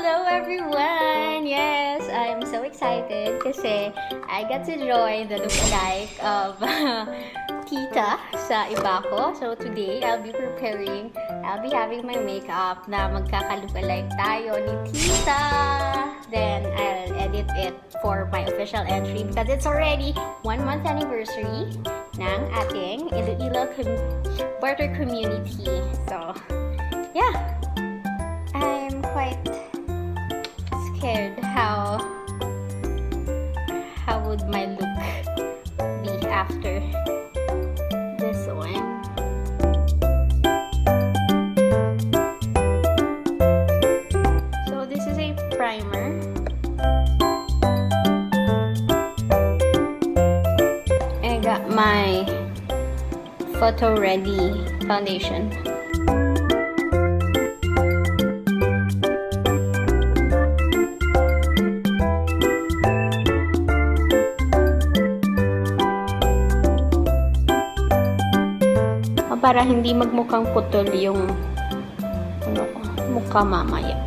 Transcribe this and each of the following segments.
Hello everyone! Yes, I'm so excited kasi I got to join the lookalike of Tita sa IBaCo. So today, I'll be having my makeup na magkaka-lookalike tayo ni Tita. Then, I'll edit it for my official entry because it's already 1 month anniversary ng ating Iloilo Barter community. So, yeah. I'm quite scared how would my look be after this one. So this is a primer. I got my photo ready foundation. Para hindi magmukhang putol yung mukha mamaya.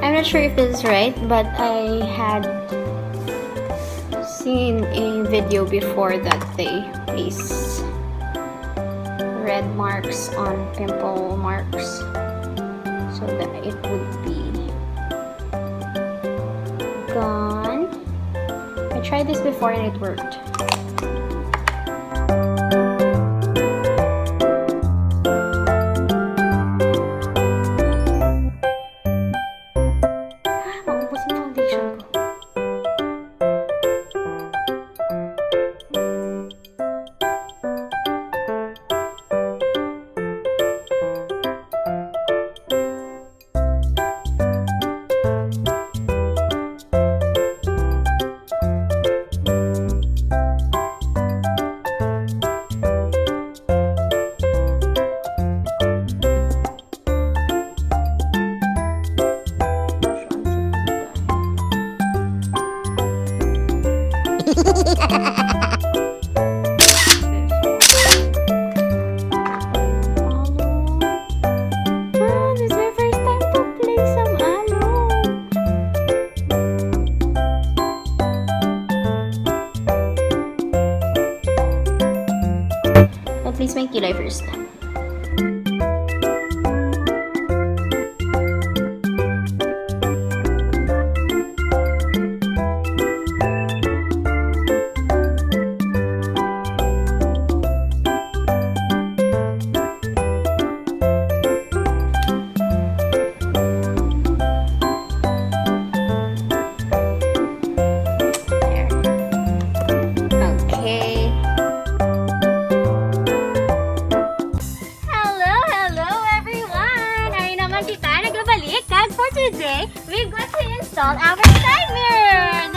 I'm not sure if this is right, but I had seen a video before that they place red marks on pimple marks so that it would be gone. I tried this before and it worked. Maubos yung foundation ko. Please make kilay first. Today, we're going to install our side mirror!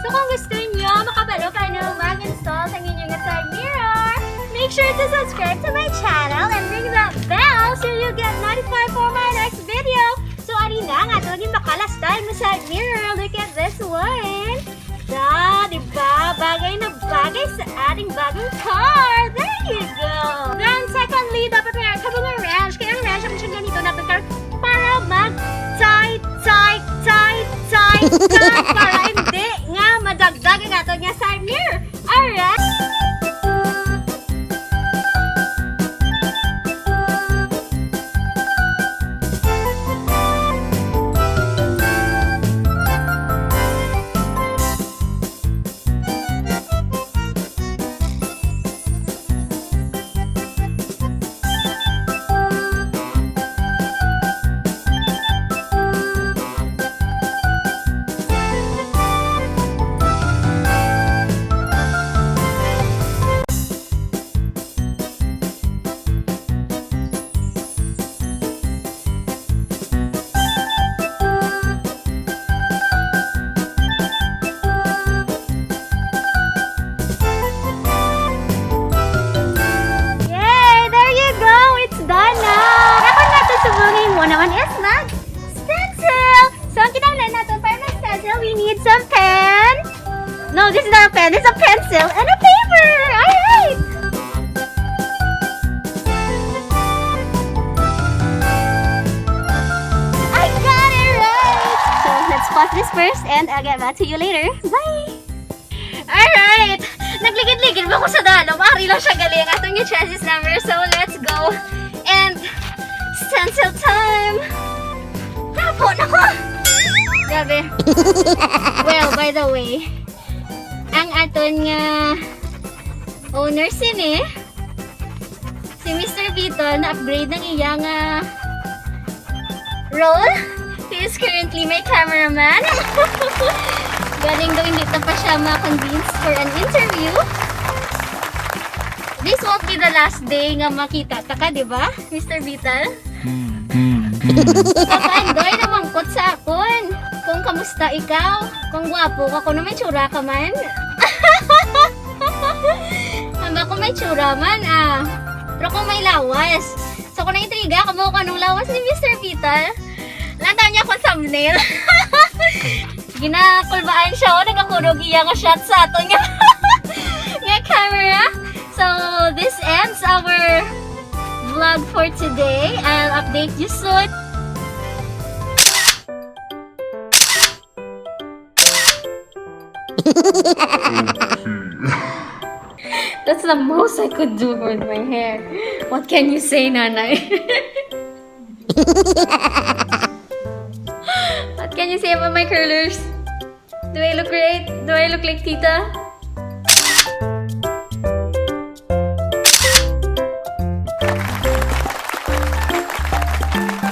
So kung gusto niyo makabalo paano mag-install sa inyong side mirror, make sure to subscribe to my channel and ring that bell so you get notified for my next video. So ari na nga, ito naging makalas-style mo side mirror. Look at this one! Diba? Bagay na bagay sa ating bagong car! There you go! Then secondly, dapat meron ka mga wrench. Kaya ang wrench, ang siya ganito natin para mag-tight para hindi nga madagdag ang ato niya side mirror. Alright? Naman is mag stencil. So ang kinahanglan natin para mag stencil, we need some pen. No, this is not a pen. It's a pencil and a paper. Alright. pause this first and I'll get back to you later. Bye! Alright! Nagligid-ligid ba ko sa dalo? Mari lang siya galing. Atong yung chances number. So, let's go. And, stencil time! Tapo na ko! Grabe. Well, by the way, ang aton nga owner si Mr. Vito, na-upgrade ng iyang role. He is currently my cameraman. Galing daw hindi pa siya ma-convince for an interview. This won't be the last day nga makita taka, di ba, Mr. Vital? Kapandoy na mangkot sa akon. Kung kamusta ikaw? Kung gwapo ka, kung may tsura ka man. Hamba ko may tsura man, Pero kung may lawas. So kung naintriga, kamo ka nung lawas ni Mr. Vital, lantaw niya akong thumbnail. Ginakulbaan siya, nagakurog iya nga shot sa ato nga camera. So, this ends our vlog for today. I'll update you soon. That's the most I could do with my hair. What can you say, Nanay? What can you say about my curlers? Do I look great? Do I look like Tita?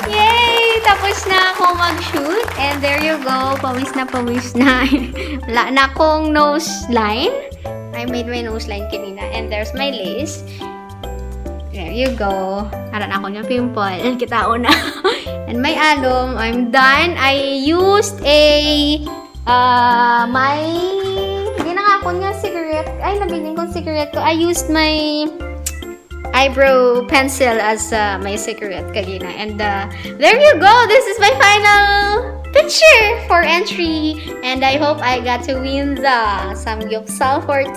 Yay! Tapos na ako mag-shoot. And there you go. Pawis na pawis na. Wala na akong nose line. I made my nose line kanina. And there's my lace. There you go. Haran ako niya pimple. Kitao na. And my alum, I'm done. I used hindi na nga ako nga cigarette. Ay, nabiling kong cigarette ko. I used my eyebrow pencil as my cigarette kanina. And there you go. This is my final picture for entry. And I hope I got to win the Samgyupsal for 2.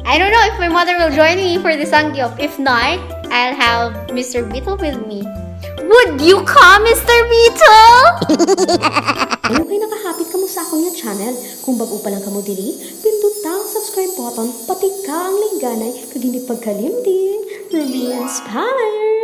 I don't know if my mother will join me for the Samgyup. If not, I'll have Mr. Beetle with me. Would you come, Mr. Beetle? Ano kayo nakahapit ka mo sa akong nga channel? Kung bago pa lang ka mo diri, pindot ang subscribe button, pati ka ang lingganay, kag hindi pagkalimdin. Rubeinspired!